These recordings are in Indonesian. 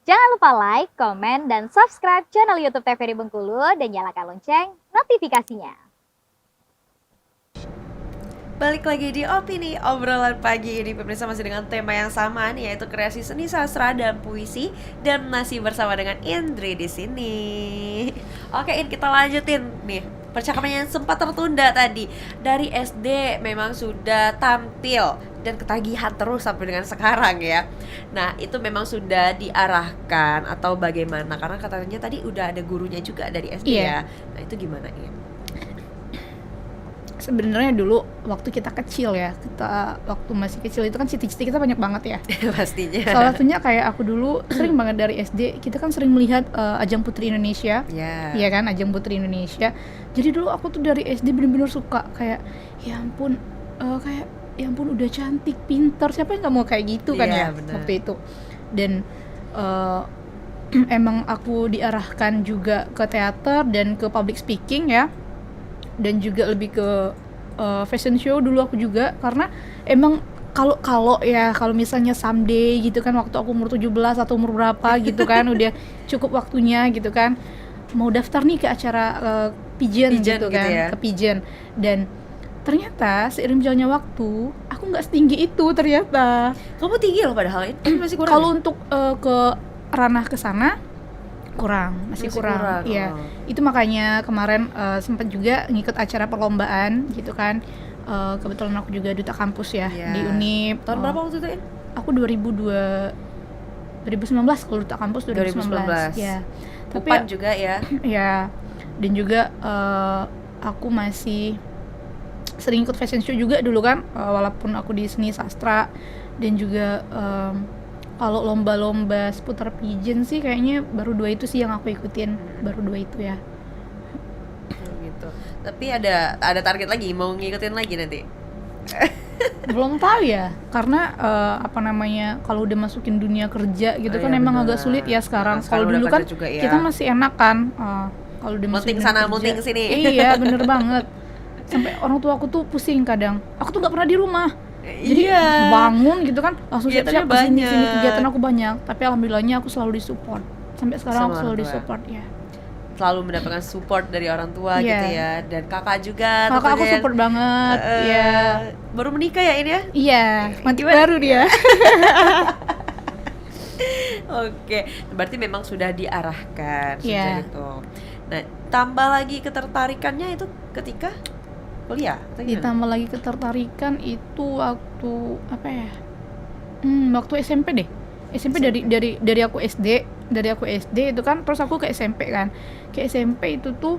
Jangan lupa like, komen, dan subscribe channel YouTube TVRI Bengkulu dan nyalakan lonceng notifikasinya. Balik lagi di Opini Obrolan Pagi ini, pemirsa, masih dengan tema yang sama nih, yaitu kreasi seni sastra dan puisi, dan masih bersama dengan Indri di sini. Oke, kita lanjutin nih percakapan yang sempat tertunda tadi. Dari SD memang sudah tampil dan ketagihan terus sampai dengan sekarang ya. Nah, itu memang sudah diarahkan atau bagaimana? Karena katanya tadi udah ada gurunya juga dari SD ya. Nah, itu gimana ya? Sebenarnya dulu waktu kita kecil ya, waktu masih kecil itu kan cita-cita kita banyak banget ya. Pastinya. Salah satunya kayak aku dulu sering banget dari SD, kita kan sering melihat ajang Putri Indonesia. Iya kan, ajang Putri Indonesia. Jadi dulu aku tuh dari SD bener-bener suka kayak ya ampun udah cantik, pintar, siapa yang nggak mau kayak gitu kan ya bener. Waktu itu. Dan emang aku diarahkan juga ke teater dan ke public speaking ya. Dan juga lebih ke fashion show dulu aku juga, karena emang kalau misalnya someday gitu kan, waktu aku umur 17 atau umur berapa gitu kan udah cukup waktunya gitu kan, mau daftar nih ke acara pageant gitu kan ya. Ke pageant. Dan ternyata seiring berjalannya waktu aku nggak setinggi itu ternyata. Kamu tinggi loh padahal ini masih kurang. Kalau untuk ke ranah kesana masih kurang. Iya. Itu makanya kemarin sempat juga ngikut acara perlombaan gitu kan. Kebetulan aku juga duta kampus ya di Unip. Tahun berapa waktu itu? Aku 2019 kalau duta kampus 2019. Ya. Tapi Upan juga ya. Ya. Dan juga aku masih sering ikut fashion show juga dulu kan, walaupun aku di seni sastra. Dan juga kalau lomba-lomba seputar pageant sih kayaknya baru 2 itu sih yang aku ikutin, baru 2 itu ya. Gitu. Tapi ada target lagi, mau ngikutin lagi nanti? Belum tahu ya, karena kalau udah masukin dunia kerja gitu kan emang agak sulit ya sekarang. Kalau dulu kan ya. Kita masih enak kan, kalau udah masukin sana, kerja. munting sini. Iya bener banget. Sampai orang tua aku tuh pusing kadang. Aku tuh nggak pernah di rumah. Jadi bangun gitu kan langsung siap-siap kesini kegiatan aku banyak, tapi alhamdulillahnya aku selalu disupport sampai sekarang. Aku selalu disupport ya, selalu mendapatkan support dari orang tua gitu ya. Dan kakak juga, kakak aku support banget ya. Baru menikah ya ini ya? Iya, mantu baru dia. Oke, berarti memang sudah diarahkan sejak itu. Nah, tambah lagi ketertarikannya itu ketika kuliah? Ditambah lagi ketertarikan itu waktu waktu SMP deh. SMP dari aku SD itu kan, terus aku ke SMP kan. Ke SMP itu tuh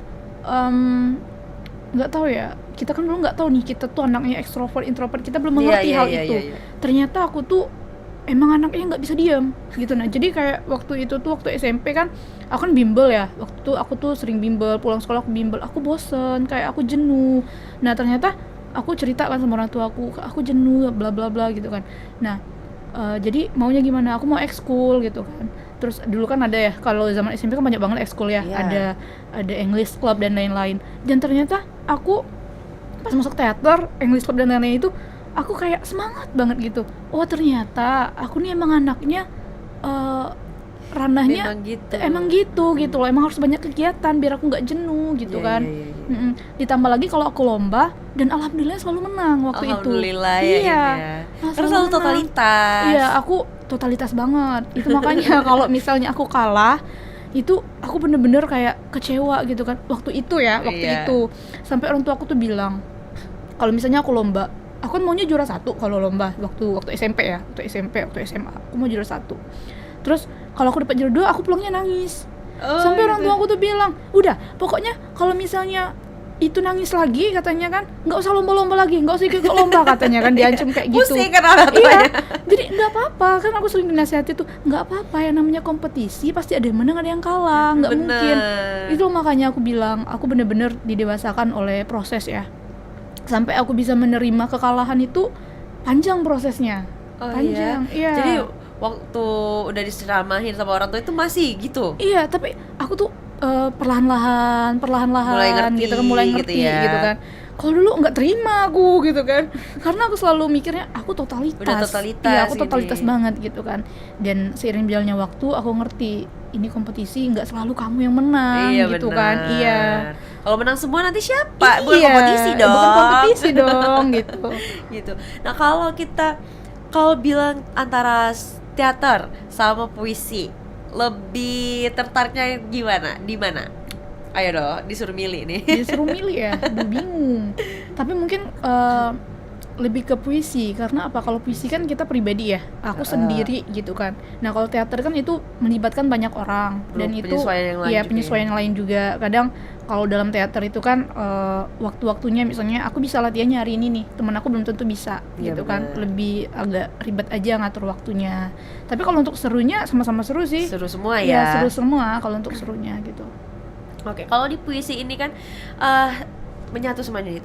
nggak tahu ya. Kita kan dulu nggak tahu nih kita tuh anaknya ekstrovert, introvert, kita belum mengerti hal itu. Ternyata aku tuh emang anaknya nggak bisa diam gitu. Nah jadi kayak waktu SMP kan aku kan bimbel ya, waktu itu aku tuh sering bimbel, pulang sekolah aku bimbel, aku bosen, kayak aku jenuh. Nah ternyata aku cerita kan sama orang tua aku jenuh bla bla bla gitu kan. Nah jadi maunya gimana, aku mau ekskul gitu kan. Terus dulu kan ada ya, kalau zaman SMP kan banyak banget ekskul ya, ada English Club dan lain-lain. Dan ternyata aku pas masuk teater, English Club dan lain-lain itu aku kayak semangat banget gitu. Oh ternyata aku nih emang anaknya ranahnya emang gitu loh. Emang harus banyak kegiatan biar aku nggak jenuh gitu kan. Ditambah lagi kalau aku lomba, dan alhamdulillah selalu menang waktu itu. Alhamdulillah ya. Terus selalu totalitas. Iya, aku totalitas banget. Itu makanya kalau misalnya aku kalah, itu aku bener-bener kayak kecewa gitu kan. Waktu itu sampai orang tua aku tuh bilang, kalau misalnya aku lomba, aku kan maunya juara 1 kalau lomba waktu SMP ya, waktu SMA aku mau juara 1. Terus kalau aku dapat juara 2 aku pulangnya nangis. Sampai orang tua aku tuh bilang, udah pokoknya kalau misalnya itu nangis lagi katanya kan, nggak usah lomba-lomba lagi, nggak usah ikut lomba katanya kan, diancam kayak gitu. Pusing kan orang tuanya. Jadi nggak apa-apa kan, aku sering dinasihati tuh nggak apa-apa, yang namanya kompetisi pasti ada yang menang ada yang kalah, nggak mungkin. Itu makanya aku bilang aku bener-bener didewasakan oleh proses ya. Sampai aku bisa menerima kekalahan itu panjang prosesnya. Panjang. Iya. Jadi waktu udah diceramahin sama orang tua itu masih gitu? Iya, tapi aku tuh perlahan-lahan mulai ngerti gitu kan, gitu kan. Kalau dulu nggak terima aku gitu kan, karena aku selalu mikirnya aku totalitas. Udah totalitas Iya, aku ini. totalitas banget gitu kan. Dan seiring berjalannya waktu aku ngerti ini kompetisi nggak selalu kamu yang menang gitu kan. Iya. Kalau menang semua nanti siapa? Bukan kompetisi dong. Bukan kompetisi dong gitu. Gitu. Nah, kalau bilang antara teater sama puisi, lebih tertariknya gimana? Di mana? Ayo dong, disuruh milih nih. Disuruh milih ya, aduh bingung. Tapi mungkin lebih ke puisi, karena apa? Kalau puisi kan kita pribadi ya, aku sendiri gitu kan. Nah kalau teater kan itu melibatkan banyak orang, dan itu penyesuaian yang lain juga. Kadang kalau dalam teater itu kan waktu-waktunya, misalnya aku bisa latihannya hari ini nih, teman aku belum tentu bisa gitu kan. Lebih agak ribet aja ngatur waktunya. Tapi kalau untuk serunya sama-sama seru sih. Seru semua ya. Ya seru semua kalau untuk serunya gitu. Oke, kalau di puisi ini kan menyatu semuanya,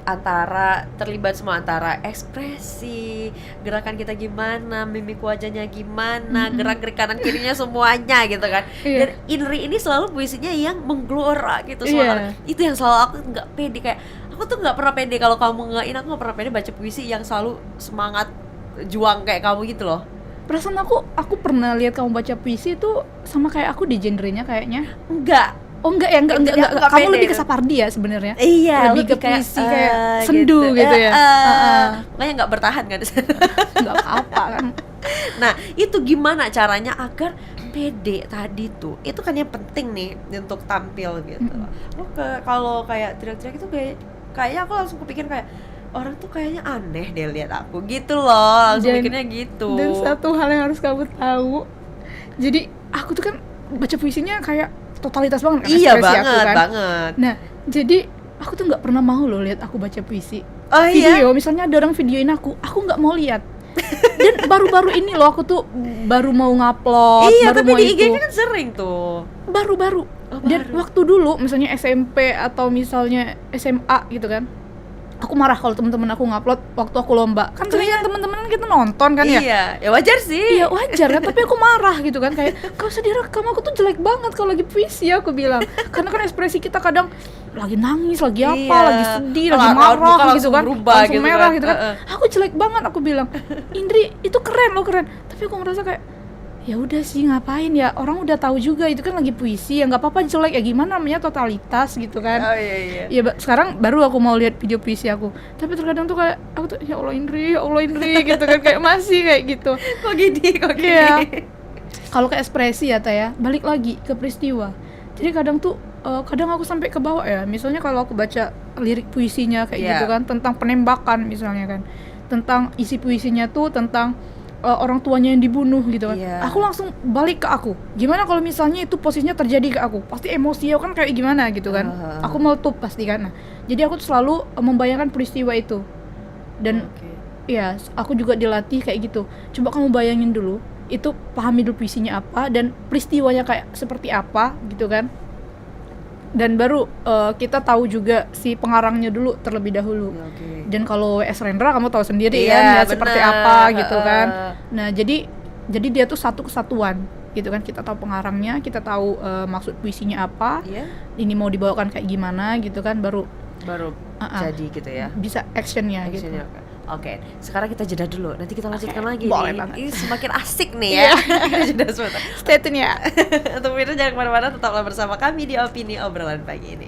terlibat semua, antara ekspresi, gerakan kita gimana, mimik wajahnya gimana, gerak-gerik kanan kirinya semuanya gitu kan. Dan Indri ini selalu puisinya yang menggelora gitu suara. Itu yang selalu aku nggak pede, kayak aku tuh nggak pernah pede kalau kamu ngain, aku nggak pernah pede baca puisi yang selalu semangat juang kayak kamu gitu loh. Perasaan aku pernah lihat kamu baca puisi itu sama kayak aku di genrenya kayaknya. Enggak. Oh enggak ya, enggak. Kamu lebih ke Sapardi ya sebenarnya. Iya, lebih ke puisi kayak sendu gitu ya. Makanya nggak bertahan kan. Nggak apa-apa kan. Nah, itu gimana caranya agar pede tadi tuh? Itu kan yang penting nih untuk tampil gitu. Kalau kayak teriak-teriak itu kayak aku langsung kepikir kayak orang tuh kayaknya aneh deh lihat aku gitu loh, langsung mikirnya gitu. Dan satu hal yang harus kamu tahu, jadi aku tuh kan baca puisinya kayak totalitas banget kan, ekspresi aku kan. Banget. Nah, jadi aku tuh nggak pernah mau loh lihat aku baca puisi. Oh, Video, misalnya ada orang videoin aku nggak mau lihat. Dan baru-baru ini loh aku tuh baru mau ngupload. Iya, baru tapi mau di IG itu. kan sering tuh. Baru-baru. Dan waktu dulu, misalnya SMP atau misalnya SMA gitu kan, aku marah kalau teman-teman aku ngupload waktu aku lomba. Kan sering kan teman-teman kita nonton kan ya. Iya, ya wajar sih. Iya wajar kan, tapi aku marah gitu kan, kayak kau sedih rekam aku tuh jelek banget kalau lagi puisi, aku bilang. Karena kan ekspresi kita kadang lagi nangis, lagi apa, lagi sedih, lagi marah gitu kan, langsung gitu merah gitu kan. Aku jelek banget, aku bilang, Indri itu keren loh, keren. Tapi aku ngerasa kayak ya udah sih, ngapain ya, orang udah tahu juga itu kan lagi puisi, ya nggak apa-apa jelek, ya gimana, namanya totalitas gitu kan. Iya. Ya sekarang baru aku mau lihat video puisi aku, tapi terkadang tuh kayak aku tuh ya Allah Indri gitu kan, kayak masih kayak gitu. Kok gini Iya. Kalau ke ekspresi ya Teh ya, balik lagi ke peristiwa. Jadi kadang tuh kadang aku sampai ke bawah ya, misalnya kalau aku baca lirik puisinya kayak gitu kan, tentang penembakan misalnya kan, tentang isi puisinya tuh tentang orang tuanya yang dibunuh gitu kan. Aku langsung balik ke aku. Gimana kalau misalnya itu posisinya terjadi ke aku? Pasti emosi aku kan kayak gimana gitu kan. Aku meletup pasti kan. Nah, jadi aku tuh selalu membayangkan peristiwa itu. Dan ya, aku juga dilatih kayak gitu. Coba kamu bayangin dulu, itu pahami dulu puisinya apa dan peristiwanya kayak seperti apa gitu kan. Dan baru kita tahu juga si pengarangnya dulu terlebih dahulu. Dan kalau W.S. Rendra kamu tahu sendiri kan, seperti apa gitu kan. Nah jadi dia tuh satu kesatuan gitu kan. Kita tahu pengarangnya, kita tahu maksud puisinya apa, ini mau dibawakan kayak gimana gitu kan, baru jadi gitu ya. Bisa actionnya gitu. Oke, sekarang kita jeda dulu. Nanti kita lanjutkan lagi boleh nih. banget. Ini semakin asik nih ya. Kita jeda sebentar. Stay tune ya. Untuk itu jangan kemana-mana, tetaplah bersama kami di Opini Obrolan Pagi ini.